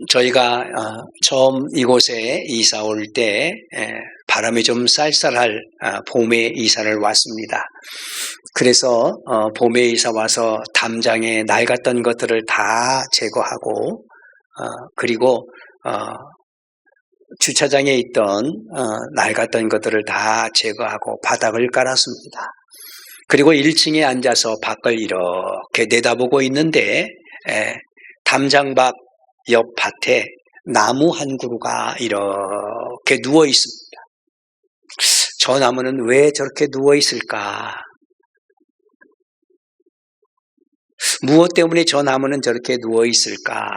저희가 처음 이곳에 이사 올 때 바람이 좀 쌀쌀할 봄에 이사를 왔습니다. 그래서 봄에 이사 와서 담장에 낡았던 것들을 다 제거하고 그리고 주차장에 있던 낡았던 것들을 다 제거하고 바닥을 깔았습니다. 그리고 1층에 앉아서 밖을 이렇게 내다보고 있는데 담장 밖 옆 밭에 나무 한 그루가 이렇게 누워 있습니다. 저 나무는 왜 저렇게 누워 있을까? 무엇 때문에 저 나무는 저렇게 누워 있을까?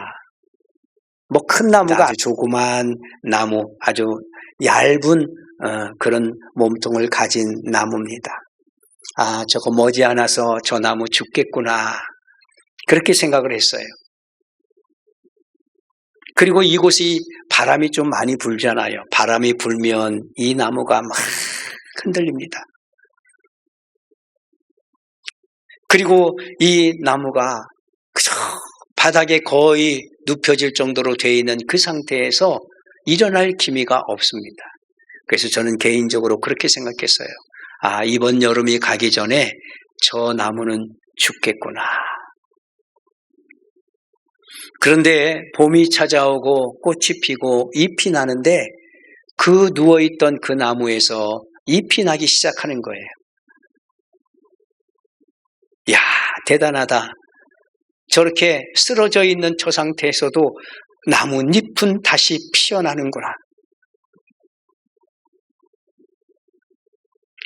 뭐 큰 나무가 아주 조그만 나무, 아주 얇은 그런 몸통을 가진 나무입니다. 저거 머지않아서 저 나무 죽겠구나. 그렇게 생각을 했어요. 그리고 이곳이 바람이 좀 많이 불잖아요. 바람이 불면 이 나무가 막 흔들립니다. 그리고 이 나무가 그저 바닥에 거의 눕혀질 정도로 되어 있는 그 상태에서 일어날 기미가 없습니다. 그래서 저는 개인적으로 그렇게 생각했어요. 이번 여름이 가기 전에 저 나무는 죽겠구나. 그런데 봄이 찾아오고 꽃이 피고 잎이 나는데 그 누워있던 그 나무에서 잎이 나기 시작하는 거예요. 이야, 대단하다. 저렇게 쓰러져 있는 저 상태에서도 나뭇잎은 다시 피어나는구나.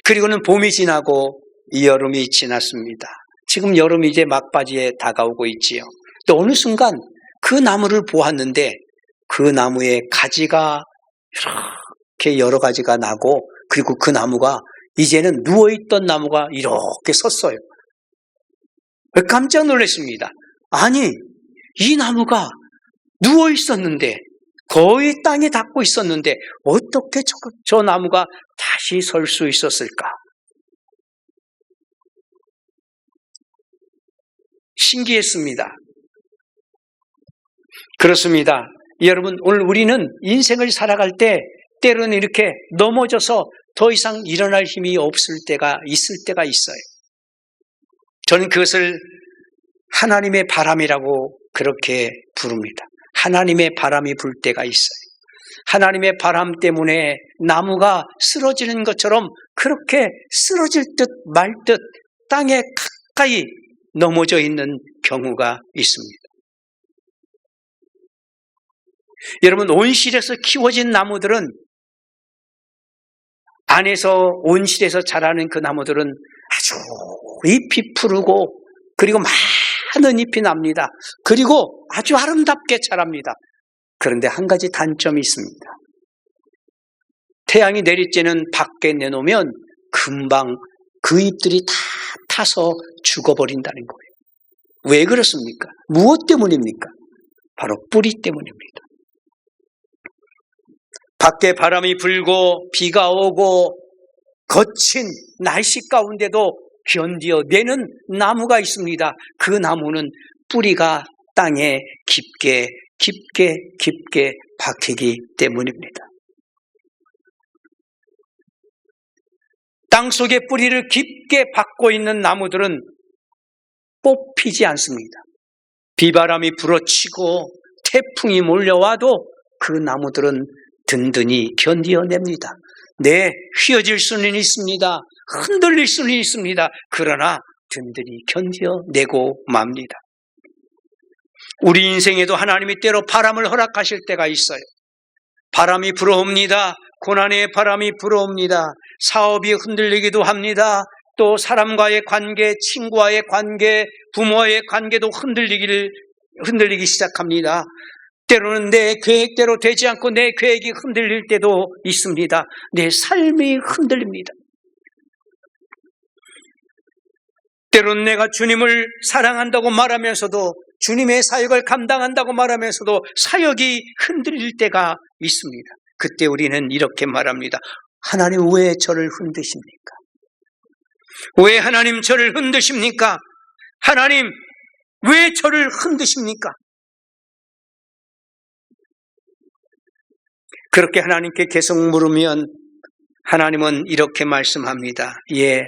그리고는 봄이 지나고 여름이 지났습니다. 지금 여름이 이제 막바지에 다가오고 있지요. 또 어느 순간 그 나무를 보았는데 그 나무에 가지가 이렇게 여러 가지가 나고 그리고 그 나무가 이제는 누워있던 나무가 이렇게 섰어요. 깜짝 놀랐습니다. 아니, 이 나무가 누워있었는데 거의 땅에 닿고 있었는데 어떻게 저 나무가 다시 설 수 있었을까? 신기했습니다. 그렇습니다. 여러분, 오늘 우리는 인생을 살아갈 때 때로는 이렇게 넘어져서 더 이상 일어날 힘이 없을 때가 있어요. 저는 그것을 하나님의 바람이라고 그렇게 부릅니다. 하나님의 바람이 불 때가 있어요. 하나님의 바람 때문에 나무가 쓰러지는 것처럼 그렇게 쓰러질 듯 말 듯 땅에 가까이 넘어져 있는 경우가 있습니다. 여러분, 온실에서 키워진 나무들은 안에서 온실에서 자라는 그 나무들은 아주 잎이 푸르고 그리고 많은 잎이 납니다. 그리고 아주 아름답게 자랍니다. 그런데 한 가지 단점이 있습니다. 태양이 내릴 때는 밖에 내놓으면 금방 그 잎들이 다 타서 죽어버린다는 거예요. 왜 그렇습니까? 무엇 때문입니까? 바로 뿌리 때문입니다. 밖에 바람이 불고 비가 오고 거친 날씨 가운데도 견디어내는 나무가 있습니다. 그 나무는 뿌리가 땅에 깊게 박히기 때문입니다. 땅속에 뿌리를 깊게 박고 있는 나무들은 뽑히지 않습니다. 비바람이 불어치고 태풍이 몰려와도 그 나무들은 든든히 견디어냅니다. 네, 휘어질 수는 있습니다. 흔들릴 수는 있습니다. 그러나 든든히 견뎌내고 맙니다. 우리 인생에도 하나님이 때로 바람을 허락하실 때가 있어요. 바람이 불어옵니다. 고난의 바람이 불어옵니다. 사업이 흔들리기도 합니다. 또 사람과의 관계, 친구와의 관계, 부모와의 관계도 흔들리기 시작합니다. 때로는 내 계획대로 되지 않고 내 계획이 흔들릴 때도 있습니다. 내 삶이 흔들립니다. 때로는 내가 주님을 사랑한다고 말하면서도 주님의 사역을 감당한다고 말하면서도 사역이 흔들릴 때가 있습니다. 그때 우리는 이렇게 말합니다. 하나님 왜 저를 흔드십니까? 왜 하나님 저를 흔드십니까? 하나님 왜 저를 흔드십니까? 그렇게 하나님께 계속 물으면 하나님은 이렇게 말씀합니다. 예,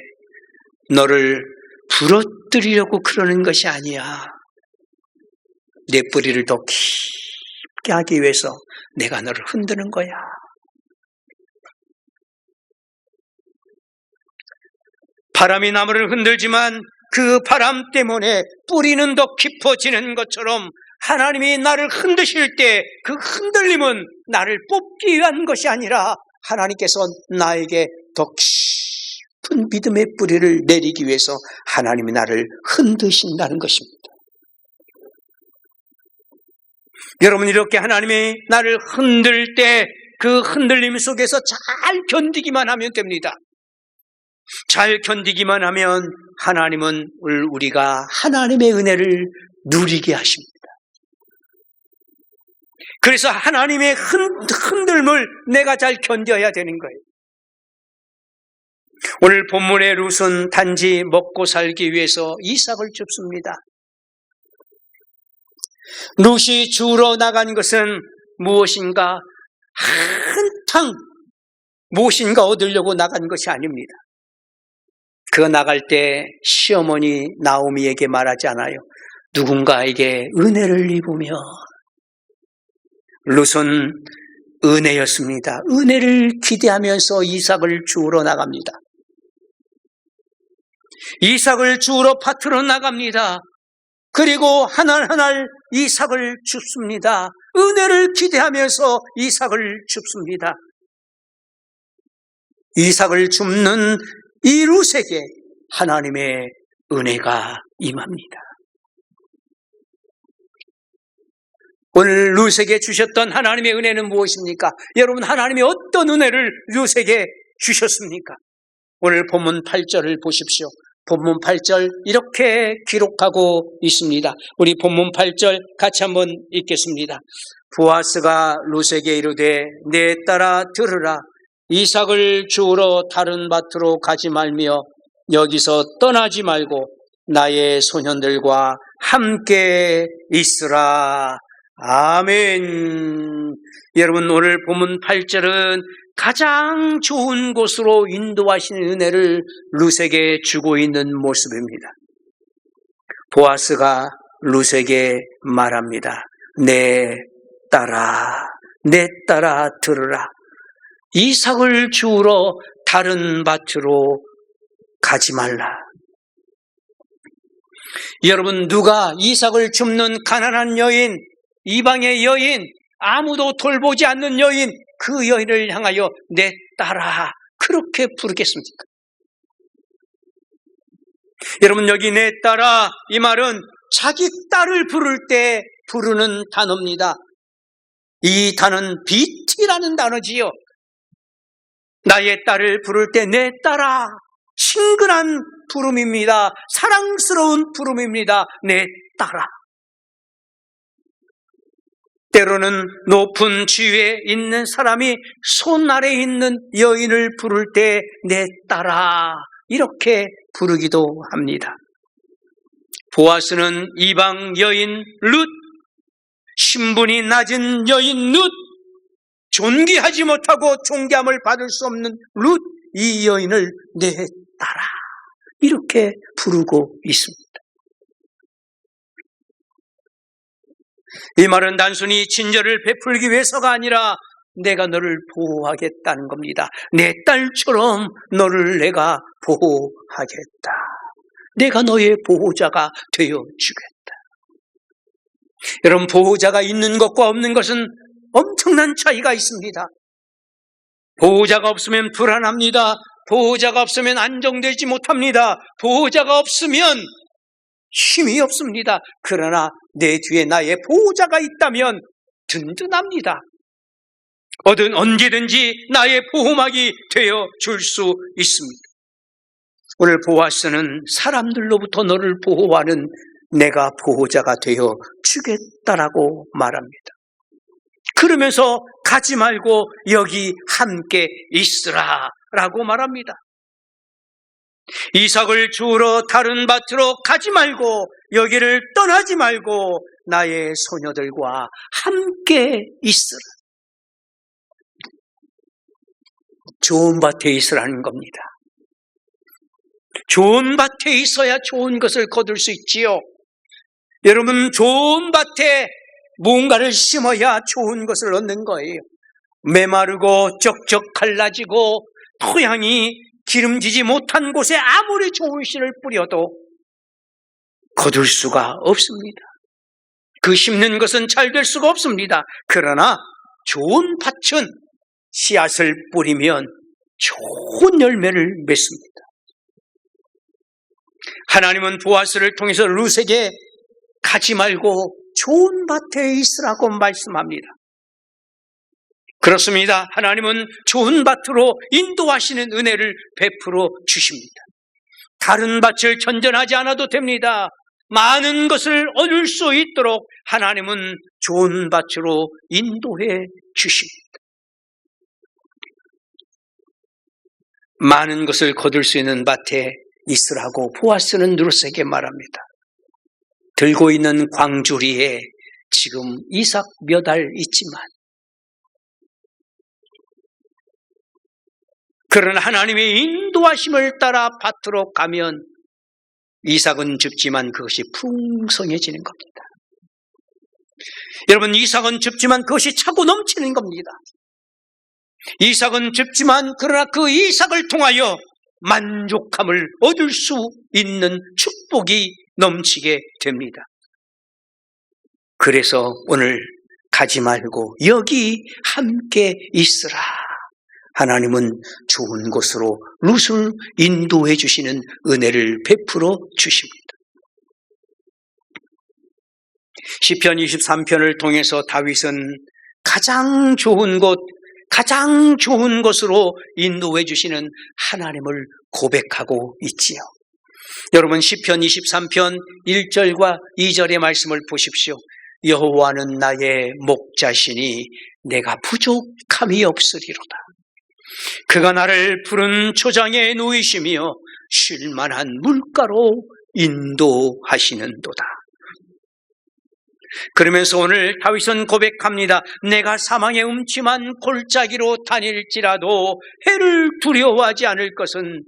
너를 부러뜨리려고 그러는 것이 아니야. 내 뿌리를 더 깊게 하기 위해서 내가 너를 흔드는 거야. 바람이 나무를 흔들지만 그 바람 때문에 뿌리는 더 깊어지는 것처럼 하나님이 나를 흔드실 때 그 흔들림은 나를 뽑기 위한 것이 아니라 하나님께서 나에게 더 깊은 믿음의 뿌리를 내리기 위해서 하나님이 나를 흔드신다는 것입니다. 여러분, 이렇게 하나님이 나를 흔들 때 그 흔들림 속에서 잘 견디기만 하면 됩니다. 잘 견디기만 하면 하나님은 우리가 하나님의 은혜를 누리게 하십니다. 그래서 하나님의 흔들림을 내가 잘 견뎌야 되는 거예요. 오늘 본문의 룻은 단지 먹고 살기 위해서 이삭을 줍습니다. 룻이 주우러 나간 것은 무엇인가? 한탕 무엇인가 얻으려고 나간 것이 아닙니다. 그 나갈 때 시어머니 나오미에게 말하지 않아요. 누군가에게 은혜를 입으며. 룻은 은혜였습니다. 은혜를 기대하면서 이삭을 주우러 나갑니다. 이삭을 주우러 밭으로 나갑니다. 그리고 한 알 한 알 이삭을 줍습니다. 은혜를 기대하면서 이삭을 줍습니다. 이삭을 줍는 이 룻에게 하나님의 은혜가 임합니다. 오늘 룻에게 주셨던 하나님의 은혜는 무엇입니까? 여러분, 하나님이 어떤 은혜를 룻에게 주셨습니까? 오늘 본문 8절을 보십시오. 본문 8절 이렇게 기록하고 있습니다. 우리 본문 8절 같이 한번 읽겠습니다. 보아스가 룻에게 이르되 내 딸아 들으라. 이삭을 주우러 다른 밭으로 가지 말며 여기서 떠나지 말고 나의 소년들과 함께 있으라. 아멘. 여러분, 오늘 본문 8절은 가장 좋은 곳으로 인도하시는 은혜를 룻에게 주고 있는 모습입니다. 보아스가 룻에게 말합니다. 내 딸아 들으라. 이삭을 주우러 다른 밭으로 가지 말라. 여러분, 누가 이삭을 줍는 가난한 여인, 이방의 여인, 아무도 돌보지 않는 여인, 그 여인을 향하여 내 딸아 그렇게 부르겠습니까? 여러분, 여기 내 딸아, 이 말은 자기 딸을 부를 때 부르는 단어입니다. 이 단어는 비티라는 단어지요. 나의 딸을 부를 때 내 딸아, 친근한 부름입니다. 사랑스러운 부름입니다. 내 딸아. 때로는 높은 지위에 있는 사람이 손 아래에 있는 여인을 부를 때 내 딸아 이렇게 부르기도 합니다. 보아스는 이방 여인 룻, 신분이 낮은 여인 룻, 존귀하지 못하고 존귀함을 받을 수 없는 룻, 이 여인을 내 딸아 이렇게 부르고 있습니다. 이 말은 단순히 친절을 베풀기 위해서가 아니라 내가 너를 보호하겠다는 겁니다. 내 딸처럼 너를 내가 보호하겠다. 내가 너의 보호자가 되어주겠다. 여러분, 보호자가 있는 것과 없는 것은 엄청난 차이가 있습니다. 보호자가 없으면 불안합니다. 보호자가 없으면 안정되지 못합니다. 보호자가 없으면 힘이 없습니다. 그러나 내 뒤에 나의 보호자가 있다면 든든합니다. 언제든지 나의 보호막이 되어 줄 수 있습니다. 오늘 보아스는 사람들로부터 너를 보호하는 내가 보호자가 되어 주겠다라고 말합니다. 그러면서 가지 말고 여기 함께 있으라 라고 말합니다. 이삭을 주우러 다른 밭으로 가지 말고 여기를 떠나지 말고 나의 소녀들과 함께 있으라. 좋은 밭에 있으라는 겁니다. 좋은 밭에 있어야 좋은 것을 거둘 수 있지요. 여러분, 좋은 밭에 무언가를 심어야 좋은 것을 얻는 거예요. 메마르고 쩍쩍 갈라지고 토양이 기름지지 못한 곳에 아무리 좋은 씨를 뿌려도 거둘 수가 없습니다. 그 심는 것은 잘 될 수가 없습니다. 그러나 좋은 밭은 씨앗을 뿌리면 좋은 열매를 맺습니다. 하나님은 보아스를 통해서 룻에게 가지 말고 좋은 밭에 있으라고 말씀합니다. 그렇습니다. 하나님은 좋은 밭으로 인도하시는 은혜를 베풀어 주십니다. 다른 밭을 전전하지 않아도 됩니다. 많은 것을 얻을 수 있도록 하나님은 좋은 밭으로 인도해 주십니다. 많은 것을 거둘 수 있는 밭에 있으라고 보아스는 룻에게 말합니다. 들고 있는 광주리에 지금 이삭 몇 알 있지만, 그러나 하나님의 인도하심을 따라 밭으로 가면 이삭은 줍지만 그것이 풍성해지는 겁니다. 여러분, 이삭은 줍지만 그것이 차고 넘치는 겁니다. 이삭은 줍지만 그러나 그 이삭을 통하여 만족함을 얻을 수 있는 축복이 넘치게 됩니다. 그래서 오늘 가지 말고 여기 함께 있으라. 하나님은 좋은 곳으로 룻을 인도해 주시는 은혜를 베풀어 주십니다. 시편 23편을 통해서 다윗은 가장 좋은 곳, 가장 좋은 곳으로 인도해 주시는 하나님을 고백하고 있지요. 여러분, 시편 23편 1절과 2절의 말씀을 보십시오. 여호와는 나의 목자시니 내가 부족함이 없으리로다. 그가 나를 푸른 초장에 누이시며 쉴만한 물가로 인도하시는도다. 그러면서 오늘 다윗은 고백합니다. 내가 사망의 음침한 골짜기로 다닐지라도 해를 두려워하지 않을 것은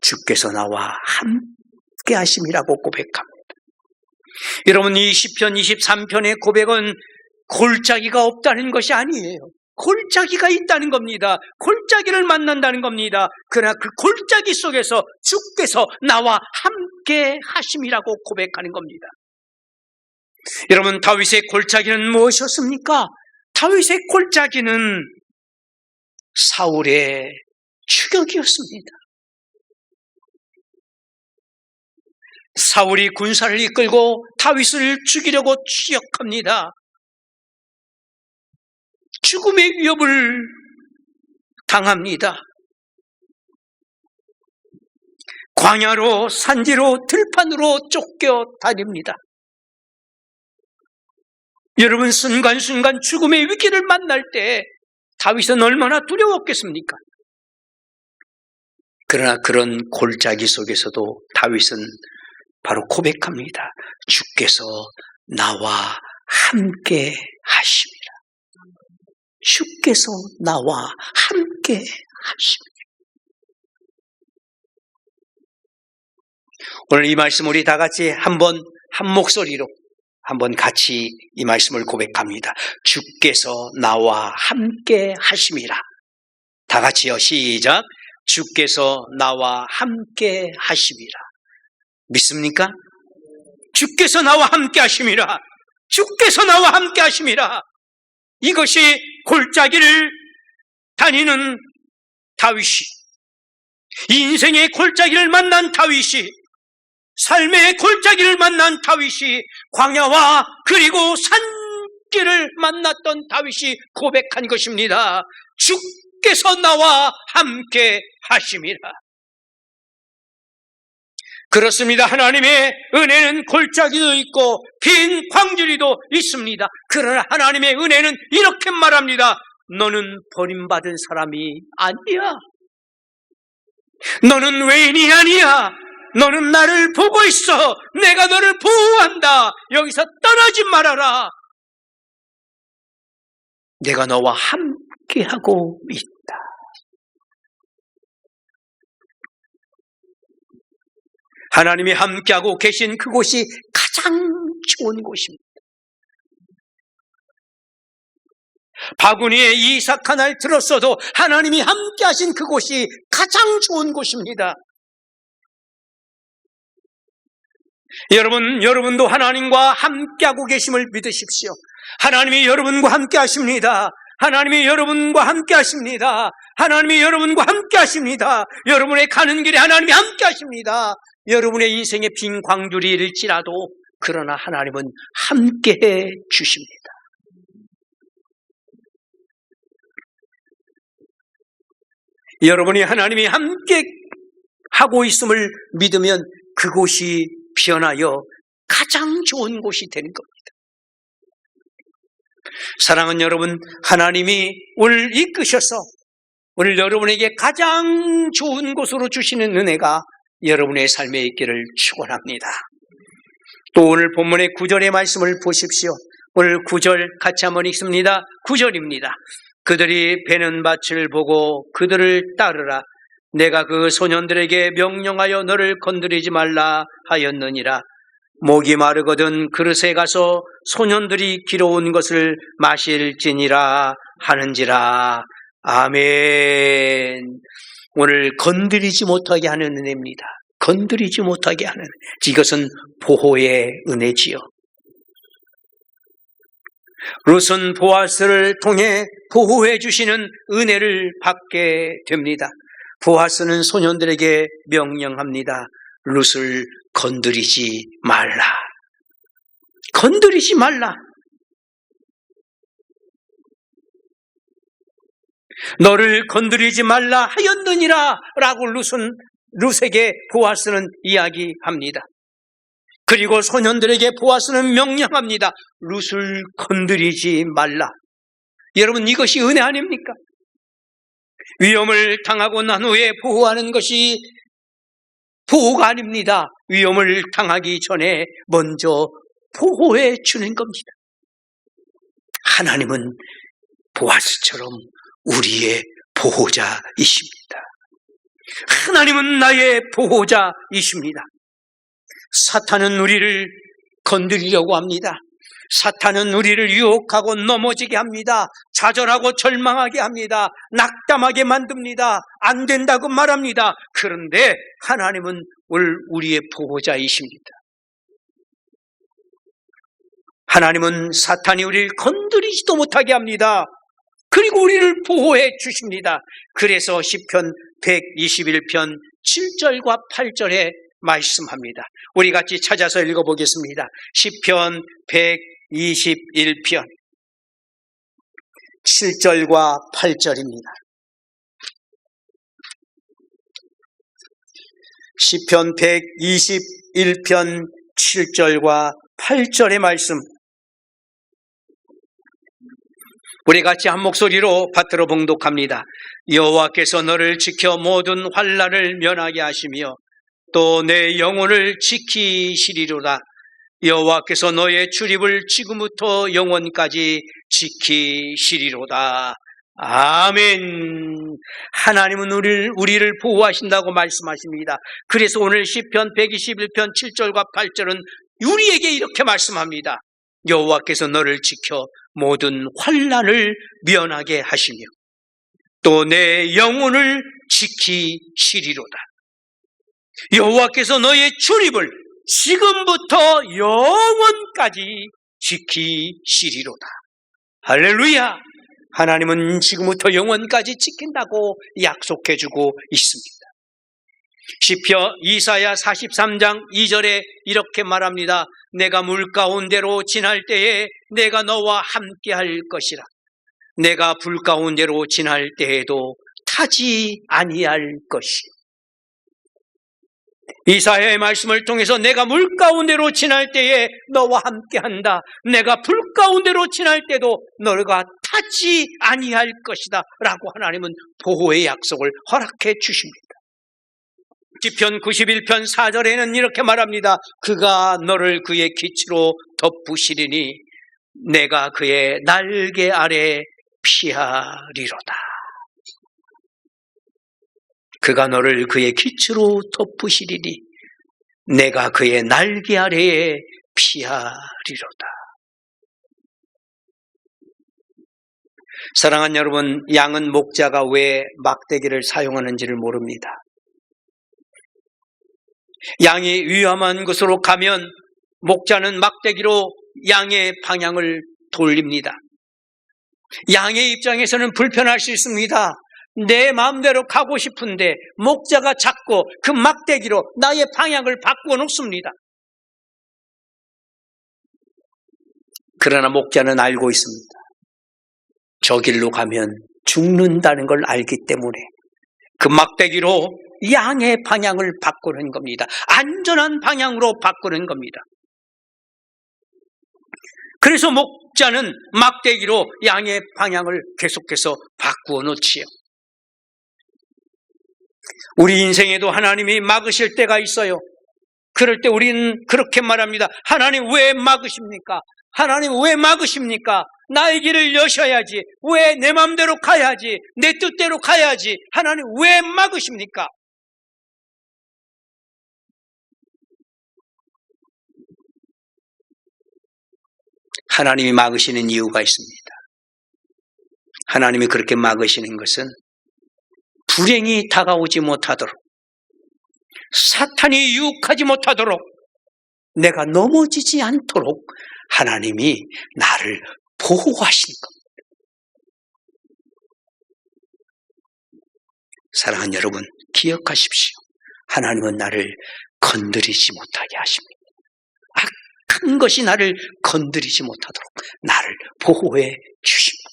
주께서 나와 함께 하심이라고 고백합니다. 여러분, 이 시편 23편의 고백은 골짜기가 없다는 것이 아니에요. 골짜기가 있다는 겁니다. 골짜기를 만난다는 겁니다. 그러나 그 골짜기 속에서 주께서 나와 함께 하심이라고 고백하는 겁니다. 여러분, 다윗의 골짜기는 무엇이었습니까? 다윗의 골짜기는 사울의 추격이었습니다. 사울이 군사를 이끌고 다윗을 죽이려고 추격합니다. 죽음의 위협을 당합니다. 광야로, 산지로, 들판으로 쫓겨 다닙니다. 여러분, 순간순간 죽음의 위기를 만날 때 다윗은 얼마나 두려웠겠습니까? 그러나 그런 골짜기 속에서도 다윗은 바로 고백합니다. 주께서 나와 함께 하심이라. 주께서 나와 함께 하십니다. 오늘 이 말씀 우리 다 같이 한 목소리로 한번 같이 이 말씀을 고백합니다. 주께서 나와 함께 하심이라. 다 같이요. 시작. 주께서 나와 함께 하심이라. 믿습니까? 주께서 나와 함께 하심이라. 주께서 나와 함께 하심이라. 이것이 골짜기를 다니는 다윗이, 인생의 골짜기를 만난 다윗이, 삶의 골짜기를 만난 다윗이, 광야와 그리고 산길을 만났던 다윗이 고백한 것입니다. 주께서 나와 함께 하심이라. 그렇습니다. 하나님의 은혜는 골짜기도 있고 빈 광주리도 있습니다. 그러나 하나님의 은혜는 이렇게 말합니다. 너는 버림받은 사람이 아니야. 너는 외인이 아니야. 너는 나를 보고 있어. 내가 너를 보호한다. 여기서 떠나지 말아라. 내가 너와 함께하고 있다. 하나님이 함께하고 계신 그곳이 가장 좋은 곳입니다. 바구니에 이삭 하나를 들었어도 하나님이 함께하신 그곳이 가장 좋은 곳입니다. 여러분도 하나님과 함께하고 계심을 믿으십시오. 하나님이 여러분과 함께 하십니다. 하나님이 여러분과 함께 하십니다. 하나님이 여러분과 함께 하십니다. 여러분의 가는 길에 하나님이 함께 하십니다. 여러분의 인생의 빈 광주리일지라도 그러나 하나님은 함께해 주십니다. 여러분이 하나님이 함께 하고 있음을 믿으면 그곳이 변하여 가장 좋은 곳이 되는 겁니다. 사랑하는 여러분, 하나님이 오늘 이끄셔서 오늘 여러분에게 가장 좋은 곳으로 주시는 은혜가 여러분의 삶에 있기를 축원합니다. 또 오늘 본문의 9절의 말씀을 보십시오. 오늘 9절 같이 한번 읽습니다. 9절입니다. 그들이 베는 밭을 보고 그들을 따르라. 내가 그 소년들에게 명령하여 너를 건드리지 말라 하였느니라. 목이 마르거든 그릇에 가서 소년들이 길어온 것을 마실지니라 하는지라. 아멘. 오늘 건드리지 못하게 하는 은혜입니다. 건드리지 못하게 하는, 이것은 보호의 은혜지요. 룻은 보아스를 통해 보호해 주시는 은혜를 받게 됩니다. 보아스는 소년들에게 명령합니다. 룻을 건드리지 말라. 건드리지 말라. 너를 건드리지 말라 하였느니라 라고 룻에게 보아스는 이야기합니다. 그리고 소년들에게 보아스는 명령합니다. 룻을 건드리지 말라. 여러분, 이것이 은혜 아닙니까? 위험을 당하고 난 후에 보호하는 것이 보호가 아닙니다. 위험을 당하기 전에 먼저 보호해 주는 겁니다. 하나님은 보아스처럼 우리의 보호자이십니다. 하나님은 나의 보호자이십니다. 사탄은 우리를 건드리려고 합니다. 사탄은 우리를 유혹하고 넘어지게 합니다. 좌절하고 절망하게 합니다. 낙담하게 만듭니다. 안 된다고 말합니다. 그런데 하나님은 오늘 우리의 보호자이십니다. 하나님은 사탄이 우리를 건드리지도 못하게 합니다. 그리고 우리를 보호해 주십니다. 그래서 시편 121편 7절과 8절에 말씀합니다. 우리 같이 찾아서 읽어보겠습니다. 시편 121편 7절과 8절입니다. 시편 121편 7절과 8절의 말씀, 우리 같이 한 목소리로 받들어 봉독합니다. 여호와께서 너를 지켜 모든 환난을 면하게 하시며 또 내 영혼을 지키시리로다. 여호와께서 너의 출입을 지금부터 영원까지 지키시리로다. 아멘. 하나님은 우리를 보호하신다고 말씀하십니다. 그래서 오늘 시편 121편 7절과 8절은 우리에게 이렇게 말씀합니다. 여호와께서 너를 지켜 모든 환난을 면하게 하시며 또 내 영혼을 지키시리로다. 여호와께서 너의 출입을 지금부터 영원까지 지키시리로다. 할렐루야. 하나님은 지금부터 영원까지 지킨다고 약속해주고 있습니다. 시편 이사야 43장 2절에 이렇게 말합니다. 내가 물 가운데로 지날 때에 내가 너와 함께 할 것이라. 내가 불 가운데로 지날 때에도 타지 아니할 것이요. 이사야의 말씀을 통해서 내가 물 가운데로 지날 때에 너와 함께한다. 내가 불 가운데로 지날 때도 너가 타지 아니할 것이다 라고 하나님은 보호의 약속을 허락해 주십니다. 시편 91편 4절에는 이렇게 말합니다. 그가 너를 그의 기치로 덮으시리니 내가 그의 날개 아래 피하리로다. 그가 너를 그의 깃으로 덮으시리니 내가 그의 날개 아래에 피하리로다. 사랑하는 여러분, 양은 목자가 왜 막대기를 사용하는지를 모릅니다. 양이 위험한 곳으로 가면 목자는 막대기로 양의 방향을 돌립니다. 양의 입장에서는 불편할 수 있습니다. 내 마음대로 가고 싶은데 목자가 자꾸 그 막대기로 나의 방향을 바꾸어 놓습니다. 그러나 목자는 알고 있습니다. 저 길로 가면 죽는다는 걸 알기 때문에 그 막대기로 양의 방향을 바꾸는 겁니다. 안전한 방향으로 바꾸는 겁니다. 그래서 목자는 막대기로 양의 방향을 계속해서 바꾸어 놓지요. 우리 인생에도 하나님이 막으실 때가 있어요. 그럴 때 우리는 그렇게 말합니다. 하나님 왜 막으십니까? 하나님 왜 막으십니까? 나의 길을 여셔야지. 왜 내 마음대로 가야지? 내 뜻대로 가야지. 하나님 왜 막으십니까? 하나님이 막으시는 이유가 있습니다. 하나님이 그렇게 막으시는 것은 불행이 다가오지 못하도록, 사탄이 유혹하지 못하도록, 내가 넘어지지 않도록 하나님이 나를 보호하시는 겁니다. 사랑하는 여러분, 기억하십시오. 하나님은 나를 건드리지 못하게 하십니다. 악한 것이 나를 건드리지 못하도록 나를 보호해 주십니다.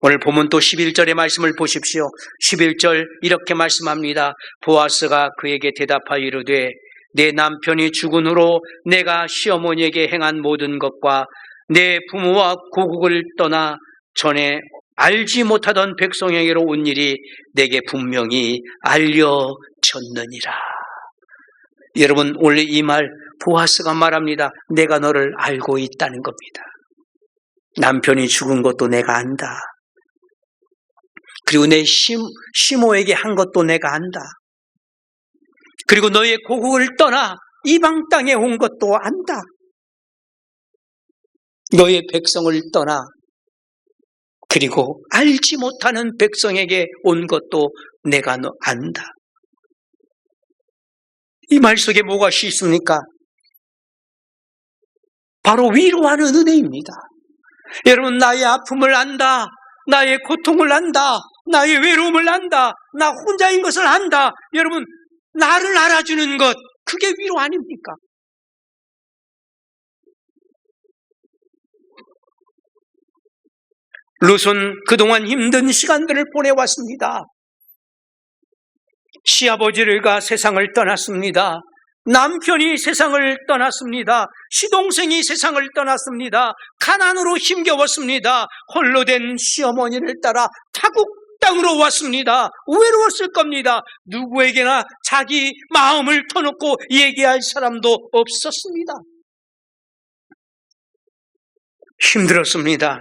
오늘 보면 또 11절의 말씀을 보십시오. 11절 이렇게 말씀합니다. 보아스가 그에게 대답하여 이르되 내 남편이 죽은 후로 내가 시어머니에게 행한 모든 것과 내 부모와 고국을 떠나 전에 알지 못하던 백성에게로 온 일이 내게 분명히 알려졌느니라. 여러분, 원래 이 말 보아스가 말합니다. 내가 너를 알고 있다는 겁니다. 남편이 죽은 것도 내가 안다. 그리고 내 시모에게 한 것도 내가 안다. 그리고 너의 고국을 떠나 이방 땅에 온 것도 안다. 너의 백성을 떠나 그리고 알지 못하는 백성에게 온 것도 내가 안다. 이 말 속에 뭐가 있습니까? 바로 위로하는 은혜입니다. 여러분, 나의 아픔을 안다. 나의 고통을 안다. 나의 외로움을 안다. 나 혼자인 것을 안다. 여러분, 나를 알아주는 것, 그게 위로 아닙니까? 룻은 그동안 힘든 시간들을 보내왔습니다. 시아버지가 세상을 떠났습니다. 남편이 세상을 떠났습니다. 시동생이 세상을 떠났습니다. 가난으로 힘겨웠습니다. 홀로 된 시어머니를 따라 타국 땅으로 왔습니다. 외로웠을 겁니다. 누구에게나 자기 마음을 터놓고 얘기할 사람도 없었습니다. 힘들었습니다.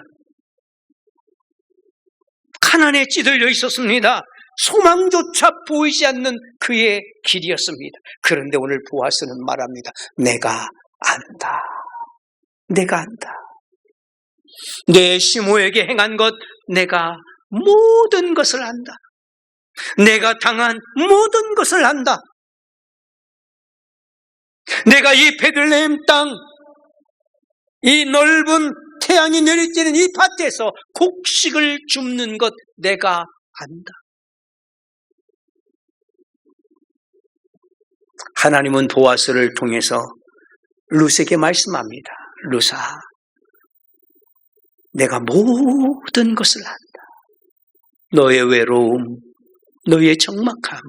가난에 찌들려 있었습니다. 소망조차 보이지 않는 그의 길이었습니다. 그런데 오늘 보아스는 말합니다. 내가 안다. 내가 안다. 내 시모에게 행한 것, 내가 모든 것을 안다. 내가 당한 모든 것을 안다. 내가 이 베들레헴 땅, 이 넓은 태양이 내리쬐는 이 밭에서 곡식을 줍는 것 내가 안다. 하나님은 보아스를 통해서 룻에게 말씀합니다. 룻아, 내가 모든 것을 안다. 너의 외로움, 너의 적막함,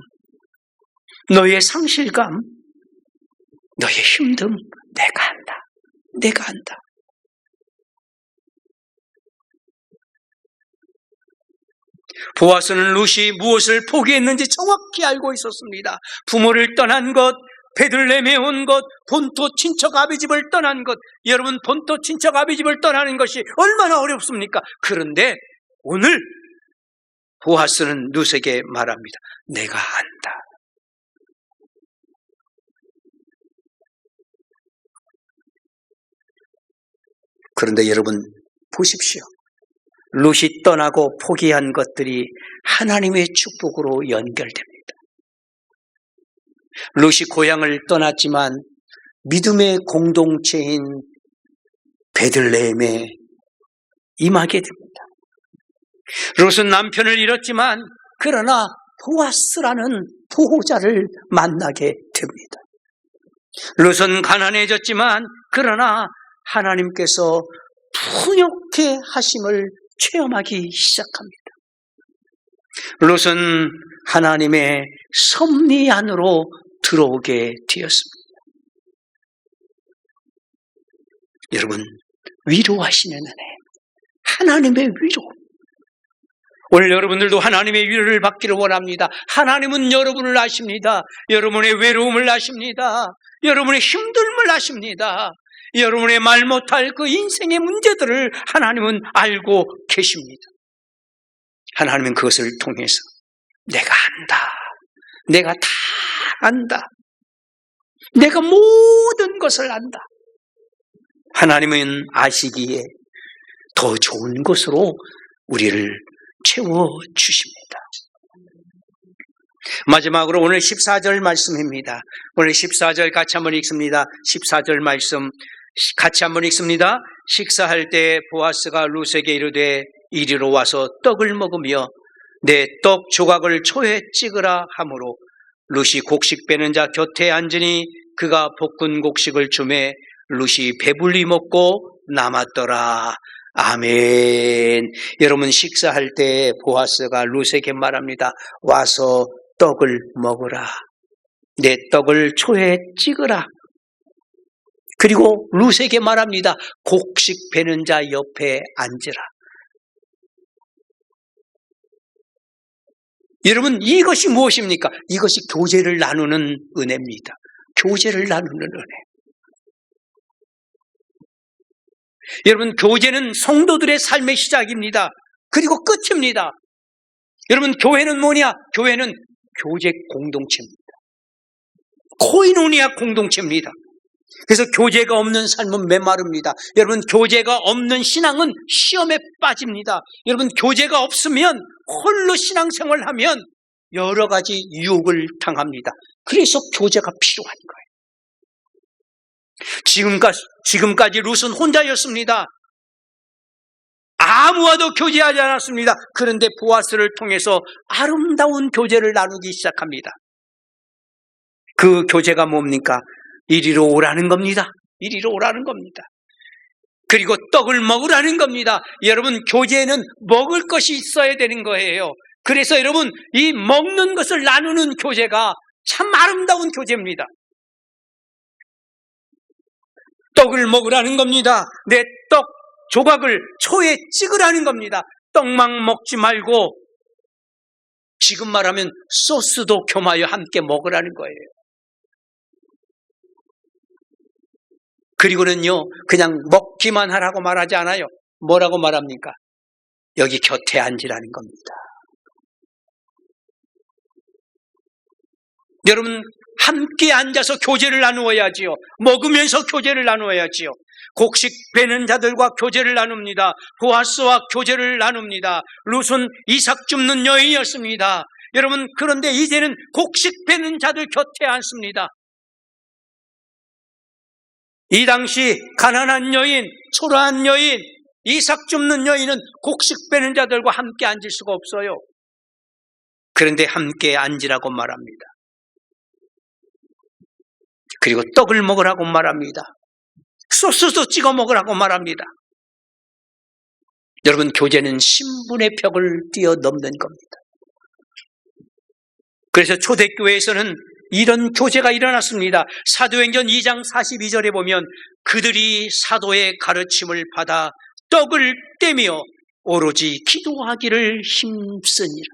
너의 상실감, 너의 힘듦 내가 안다. 내가 안다. 보아스는 룻이 무엇을 포기했는지 정확히 알고 있었습니다. 부모를 떠난 것, 베들레헴에 온 것, 본토 친척 아비 집을 떠난 것, 여러분 본토 친척 아비 집을 떠나는 것이 얼마나 어렵습니까? 그런데 오늘 보아스는 룻에게 말합니다. 내가 안다. 그런데 여러분 보십시오. 룻이 떠나고 포기한 것들이 하나님의 축복으로 연결됩니다. 룻이 고향을 떠났지만 믿음의 공동체인 베들레헴에 임하게 됩니다. 룻은 남편을 잃었지만 그러나 보아스라는 보호자를 만나게 됩니다. 룻은 가난해졌지만 그러나 하나님께서 풍요케 하심을 체험하기 시작합니다. 룻은 하나님의 섭리 안으로 들어오게 되었습니다. 여러분, 위로하시는 은혜, 하나님의 위로. 오늘 여러분들도 하나님의 위로를 받기를 원합니다. 하나님은 여러분을 아십니다. 여러분의 외로움을 아십니다. 여러분의 힘듦을 아십니다. 여러분의 말 못할 그 인생의 문제들을 하나님은 알고 계십니다. 하나님은 그것을 통해서 내가 안다. 내가 다 안다. 내가 모든 것을 안다. 하나님은 아시기에 더 좋은 것으로 우리를 채워주십니다. 마지막으로 오늘 14절 말씀입니다. 오늘 14절 같이 한번 읽습니다. 14절 말씀 같이 한번 읽습니다. 식사할 때 보아스가 룻에게 이르되 이리로 와서 떡을 먹으며 내 떡 조각을 초에 찍으라 하므로 룻이 곡식 빼는 자 곁에 앉으니 그가 볶은 곡식을 주매 룻이 배불리 먹고 남았더라. 아멘. 여러분, 식사할 때 보아스가 룻에게 말합니다. 와서 떡을 먹으라. 내 떡을 초에 찍으라. 그리고 룻에게 말합니다. 곡식 베는 자 옆에 앉으라. 여러분, 이것이 무엇입니까? 이것이 교제를 나누는 은혜입니다. 교제를 나누는 은혜. 여러분, 교제는 성도들의 삶의 시작입니다. 그리고 끝입니다. 여러분, 교회는 뭐냐? 교회는 교제 공동체입니다. 코이노니아 공동체입니다. 그래서 교제가 없는 삶은 메마릅니다. 여러분, 교제가 없는 신앙은 시험에 빠집니다. 여러분, 교제가 없으면 홀로 신앙생활을 하면 여러 가지 유혹을 당합니다. 그래서 교제가 필요한 거예요. 지금까지 룻은 혼자였습니다. 아무와도 교제하지 않았습니다. 그런데 보아스를 통해서 아름다운 교제를 나누기 시작합니다. 그 교제가 뭡니까? 이리로 오라는 겁니다. 이리로 오라는 겁니다. 그리고 떡을 먹으라는 겁니다. 여러분, 교제에는 먹을 것이 있어야 되는 거예요. 그래서 여러분, 이 먹는 것을 나누는 교제가 참 아름다운 교제입니다. 떡을 먹으라는 겁니다. 내 떡 조각을 초에 찍으라는 겁니다. 떡만 먹지 말고 지금 말하면 소스도 겸하여 함께 먹으라는 거예요. 그리고는요, 그냥 먹기만 하라고 말하지 않아요. 뭐라고 말합니까? 여기 곁에 앉으라는 겁니다. 여러분, 함께 앉아서 교제를 나누어야지요. 먹으면서 교제를 나누어야지요. 곡식 베는 자들과 교제를 나눕니다. 보아스와 교제를 나눕니다. 룻은 이삭 줍는 여인이었습니다. 여러분, 그런데 이제는 곡식 베는 자들 곁에 앉습니다. 이 당시 가난한 여인, 초라한 여인, 이삭 줍는 여인은 곡식 베는 자들과 함께 앉을 수가 없어요. 그런데 함께 앉으라고 말합니다. 그리고 떡을 먹으라고 말합니다. 소스도 찍어 먹으라고 말합니다. 여러분, 교제는 신분의 벽을 뛰어넘는 겁니다. 그래서 초대교회에서는 이런 교제가 일어났습니다. 사도행전 2장 42절에 보면 그들이 사도의 가르침을 받아 떡을 떼며 오로지 기도하기를 힘쓰니라.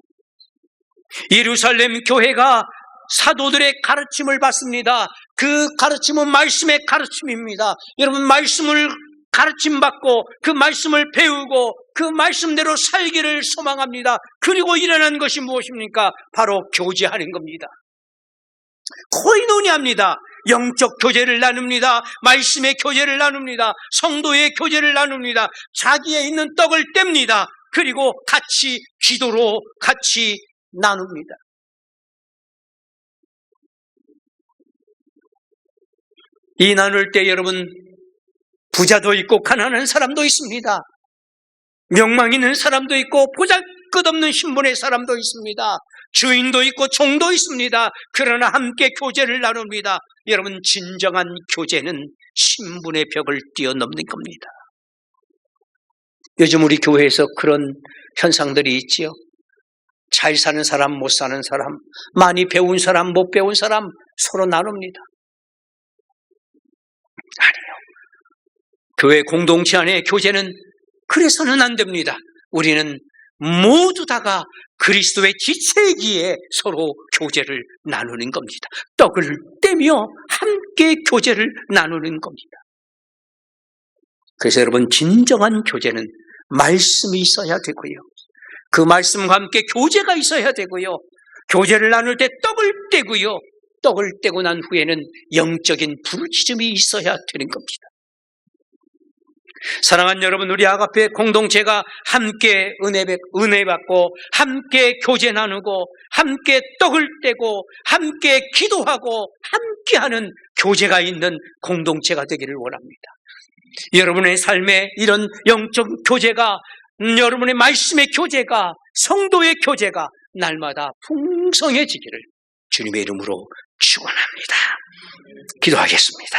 예루살렘 교회가 사도들의 가르침을 받습니다. 그 가르침은 말씀의 가르침입니다. 여러분, 말씀을 가르침받고 그 말씀을 배우고 그 말씀대로 살기를 소망합니다. 그리고 일어난 것이 무엇입니까? 바로 교제하는 겁니다. 코이노니아입니다. 영적 교제를 나눕니다. 말씀의 교제를 나눕니다. 성도의 교제를 나눕니다. 자기에 있는 떡을 뗍니다. 그리고 같이 기도로 같이 나눕니다. 이 나눌 때 여러분, 부자도 있고 가난한 사람도 있습니다. 명망 있는 사람도 있고 보잘것없는 신분의 사람도 있습니다. 주인도 있고 종도 있습니다. 그러나 함께 교제를 나눕니다. 여러분, 진정한 교제는 신분의 벽을 뛰어넘는 겁니다. 요즘 우리 교회에서 그런 현상들이 있지요. 잘 사는 사람, 못 사는 사람, 많이 배운 사람, 못 배운 사람 서로 나눕니다. 아니요. 교회 공동체 안의 교제는 그래서는 안 됩니다. 우리는 모두 다가 그리스도의 지체이기에 서로 교제를 나누는 겁니다. 떡을 떼며 함께 교제를 나누는 겁니다. 그래서 여러분, 진정한 교제는 말씀이 있어야 되고요. 그 말씀과 함께 교제가 있어야 되고요. 교제를 나눌 때 떡을 떼고요. 떡을 떼고 난 후에는 영적인 부르짖음이 있어야 되는 겁니다. 사랑하는 여러분, 우리 아가페 공동체가 함께 은혜 받고 함께 교제 나누고 함께 떡을 떼고 함께 기도하고 함께하는 교제가 있는 공동체가 되기를 원합니다. 여러분의 삶에 이런 영적 교제가, 여러분의 말씀의 교제가, 성도의 교제가 날마다 풍성해지기를 주님의 이름으로 축원합니다. 기도하겠습니다.